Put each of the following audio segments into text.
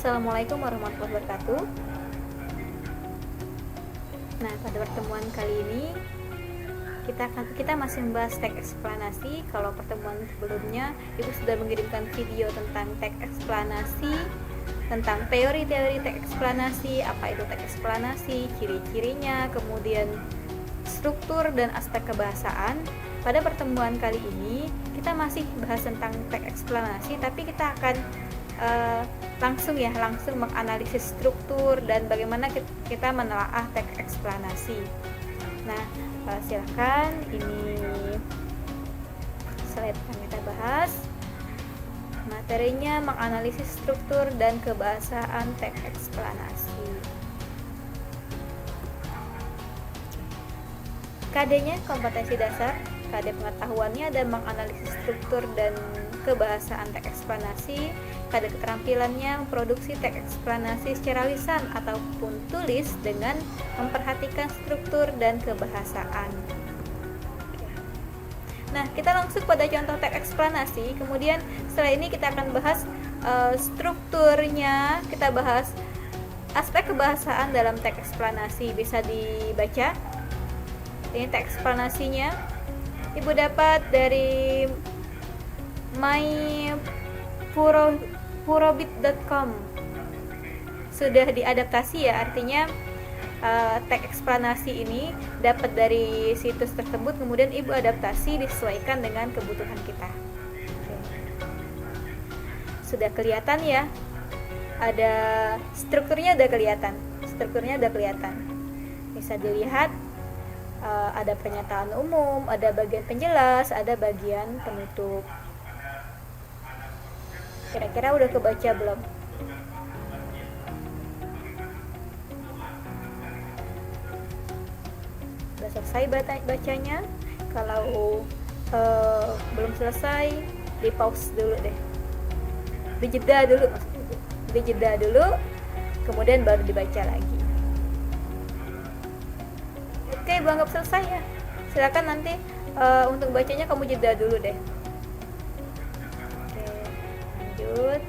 Assalamualaikum warahmatullahi wabarakatuh. Nah, pada pertemuan kali ini kita masih membahas teks eksplanasi. Kalau pertemuan sebelumnya Ibu sudah mengirimkan video tentang teks eksplanasi, tentang teori-teori teks eksplanasi, apa itu teks eksplanasi, ciri-cirinya, kemudian struktur dan aspek kebahasaan. Pada pertemuan kali ini kita masih bahas tentang teks eksplanasi, tapi kita akan langsung menganalisis struktur dan bagaimana kita menelaah teks eksplanasi. Nah, silakan, ini slide yang kita bahas. Materinya menganalisis struktur dan kebahasaan teks eksplanasi. KD-nya kompetensi dasar. KD pengetahuannya dan menganalisis struktur dan kebahasaan teks eksplanasi. KD keterampilannya memproduksi teks eksplanasi secara lisan ataupun tulis dengan memperhatikan struktur dan kebahasaan. Nah, kita langsung pada contoh teks eksplanasi. Kemudian setelah ini kita akan bahas strukturnya, kita bahas aspek kebahasaan dalam teks eksplanasi. Bisa dibaca. Ini teks eksplanasinya. Ibu dapat dari mypurobit.com. Sudah diadaptasi ya, artinya teks eksplanasi ini dapat dari situs tersebut, kemudian Ibu adaptasi disesuaikan dengan kebutuhan kita. Sudah kelihatan ya, ada strukturnya udah kelihatan, bisa dilihat. Ada pernyataan umum, ada bagian penjelas, ada bagian penutup. Kira-kira udah kebaca belum? Udah selesai bacanya? Kalau belum selesai, di pause dulu deh. Dijeda dulu, kemudian baru dibaca lagi. Oke, Ibu anggap selesai ya. Silakan nanti untuk bacanya kamu jeda dulu deh. Oke, lanjut.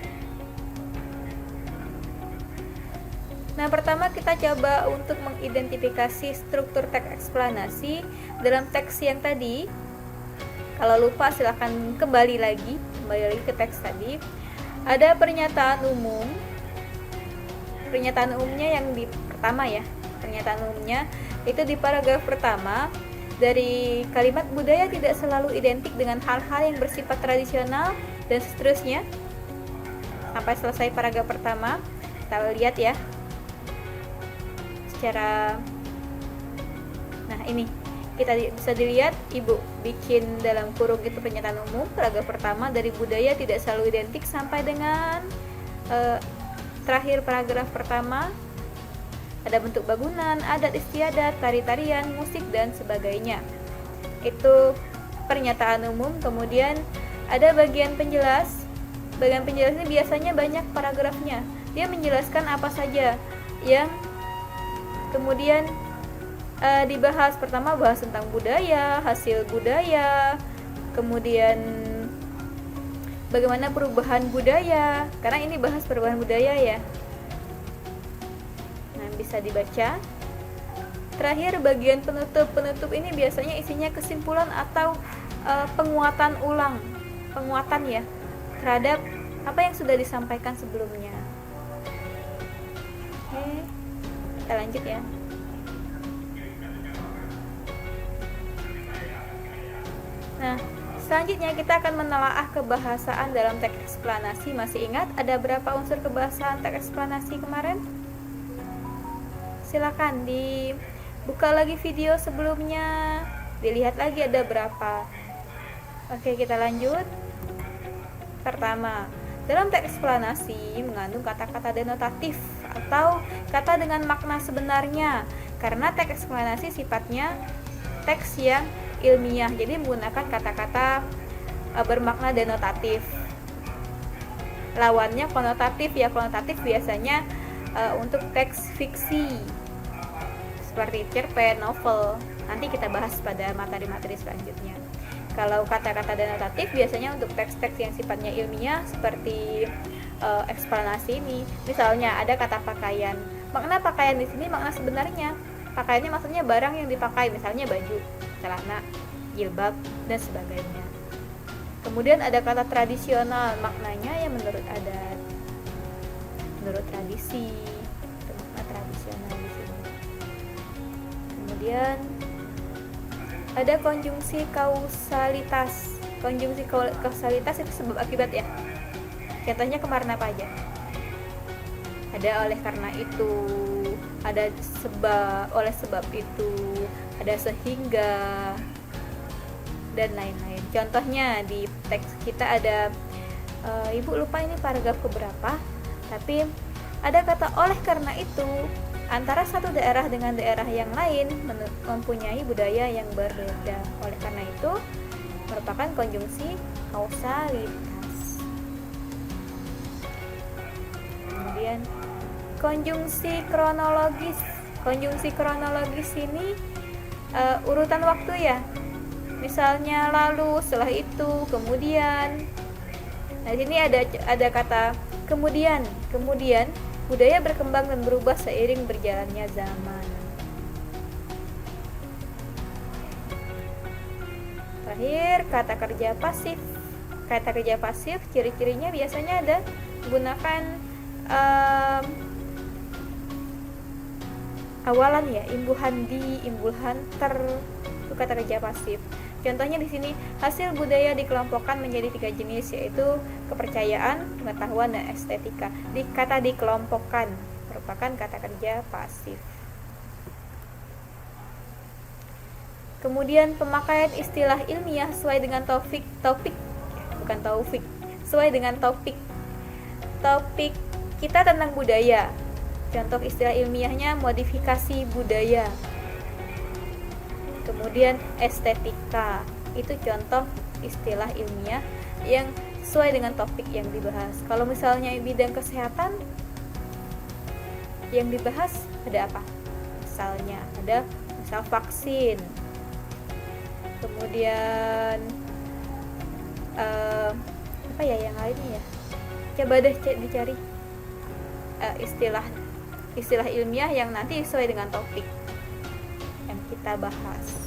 Nah, pertama kita coba untuk mengidentifikasi struktur teks eksplanasi dalam teks yang tadi. Kalau lupa silakan kembali lagi ke teks tadi. Ada pernyataan umum. Pernyataan umumnya yang di pertama ya. Pernyataan umumnya itu di paragraf pertama, dari kalimat budaya tidak selalu identik dengan hal-hal yang bersifat tradisional dan seterusnya. Sampai selesai paragraf pertama, kita lihat ya secara, nah ini kita bisa dilihat Ibu bikin dalam kurung itu pernyataan umum paragraf pertama, dari budaya tidak selalu identik sampai dengan terakhir paragraf pertama. Ada bentuk bangunan, adat istiadat, tari-tarian, musik, dan sebagainya. Itu pernyataan umum. Kemudian ada bagian penjelas. Bagian penjelas ini biasanya banyak paragrafnya. Dia menjelaskan apa saja yang kemudian dibahas. Pertama bahas tentang budaya, hasil budaya, kemudian bagaimana perubahan budaya. Karena ini bahas perubahan budaya ya. Bisa dibaca. Terakhir bagian penutup. Penutup ini biasanya isinya kesimpulan atau penguatan ya terhadap apa yang sudah disampaikan sebelumnya. Oke, kita lanjut ya. Nah, selanjutnya kita akan menelaah kebahasaan dalam teks eksplanasi. Masih ingat ada berapa unsur kebahasaan teks eksplanasi kemarin? Silakan dibuka lagi video sebelumnya, dilihat lagi ada berapa. Oke, kita lanjut. Pertama, Dalam teks eksplanasi mengandung kata-kata denotatif atau kata dengan makna sebenarnya, karena teks eksplanasi sifatnya teks yang ilmiah, jadi menggunakan kata-kata bermakna denotatif. Lawannya konotatif, ya konotatif biasanya untuk teks fiksi seperti cerpen, novel. Nanti kita bahas pada materi-materi selanjutnya. Kalau kata-kata denotatif biasanya untuk teks-teks yang sifatnya ilmiah seperti eksplanasi ini. Misalnya ada kata pakaian. Makna pakaian di sini makna sebenarnya. Pakaiannya maksudnya barang yang dipakai, misalnya baju, celana, jilbab, dan sebagainya. Kemudian ada kata tradisional, maknanya yang menurut adat, menurut tradisi. Itu makna tradisional di sini. Kemudian ada konjungsi kausalitas. Konjungsi kausalitas itu sebab akibat ya. Contohnya kemarin apa aja? Ada oleh karena itu, ada oleh sebab itu, ada sehingga, dan lain-lain. Contohnya di teks kita ada ibu lupa ini paragraf keberapa, tapi ada kata oleh karena itu. Antara satu daerah dengan daerah yang lain mempunyai budaya yang berbeda. Oleh karena itu, merupakan konjungsi kausalitas. Kemudian, konjungsi kronologis. Konjungsi kronologis ini urutan waktu ya. Misalnya lalu, setelah itu, kemudian. Nah, di sini ada kata kemudian. Kemudian budaya berkembang dan berubah seiring berjalannya zaman. Terakhir, kata kerja pasif. Kata kerja pasif, ciri-cirinya biasanya ada menggunakan awalan ya, imbuhan di, imbuhan ter, itu kata kerja pasif. Contohnya di sini, hasil budaya dikelompokkan menjadi 3 jenis, yaitu kepercayaan, pengetahuan, dan estetika. Kata dikelompokkan merupakan kata kerja pasif. Kemudian pemakaian istilah ilmiah sesuai dengan topik, sesuai dengan topik kita tentang budaya. Contoh istilah ilmiahnya modifikasi budaya. Kemudian estetika, itu contoh istilah ilmiah yang sesuai dengan topik yang dibahas. Kalau misalnya bidang kesehatan, yang dibahas ada apa? Misalnya ada vaksin. Kemudian apa ya yang lainnya ya? Coba deh dicari istilah ilmiah yang nanti sesuai dengan topik yang kita bahas.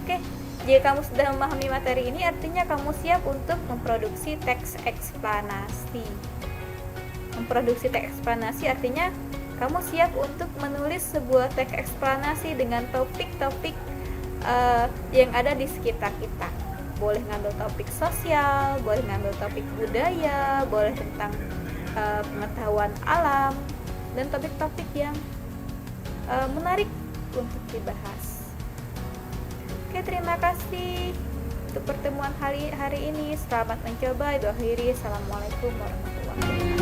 Oke, jika kamu sudah memahami materi ini, artinya kamu siap untuk memproduksi teks eksplanasi. Memproduksi teks eksplanasi artinya kamu siap untuk menulis sebuah teks eksplanasi dengan topik-topik yang ada di sekitar kita. Boleh ngambil topik sosial, boleh ngambil topik budaya, boleh tentang pengetahuan alam, dan topik-topik yang menarik untuk dibahas. Oke, terima kasih untuk pertemuan hari ini. Selamat mencoba. Assalamualaikum warahmatullahi wabarakatuh.